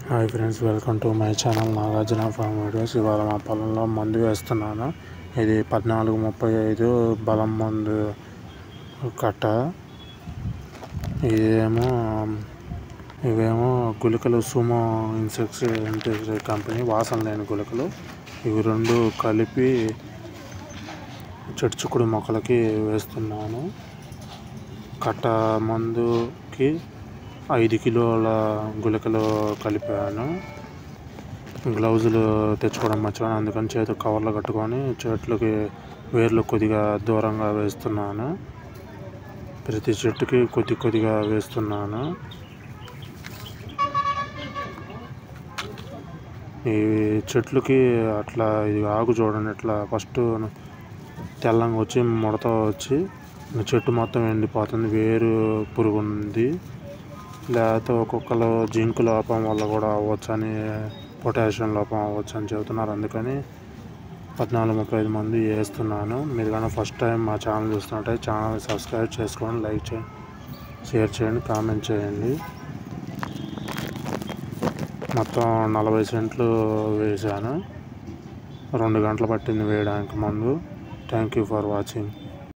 Hi friends, welcome to my channel Nagarjuna farm videos. ఇవాళ మా పొలంలో మందు వేస్తున్నాను. ఇది 1435 బలం మందు కట్ట. ఇవేమో గుళికలు సుమో ఇన్సెక్టిసైడ్ కంపెనీ వాసన లేని గుళికలు. ఇవి రెండు కలిపి చెట్టు మొక్కలకి వేస్తున్నాను. కట్ట మందుకి 5 కిలోల గుళికలు కలిపాను. గ్లౌజులు తెచ్చుకోవడం మర్చిపోయాను, అందుకని చేతికి కవర్లు కట్టుకొని చెట్లకి వేర్లు కొద్దిగా దూరంగా వేస్తున్నాను. ప్రతి చెట్టుకి కొద్దిగా వేస్తున్నాను. ఈ చెట్లకి అట్లా ఇది ఆకు చూడండి, ఇట్లా ఫస్ట్ తెల్లంగా వచ్చి ముడత వచ్చి చెట్టు మొత్తం ఎండిపోతుంది. వేరు పురుగు ఉంది. లేకపోతే ఒక్కొక్కరు జింక్ లోపం వల్ల కూడా అవ్వచ్చని, పొటాషియం లోపం అవ్వచ్చు అని చెబుతున్నారు. అందుకని 1435 మంది వేస్తున్నాను. మీరు కానీ ఫస్ట్ టైం మా ఛానల్ చూస్తున్నట్టే ఛానల్ సబ్స్క్రైబ్ చేసుకోండి, లైక్ చేయండి, షేర్ చేయండి, కామెంట్ చేయండి. మొత్తం 40 సెంట్లు వేసాను. 2 గంటలు పట్టింది వేయడానికి మందు. Thank you for watching.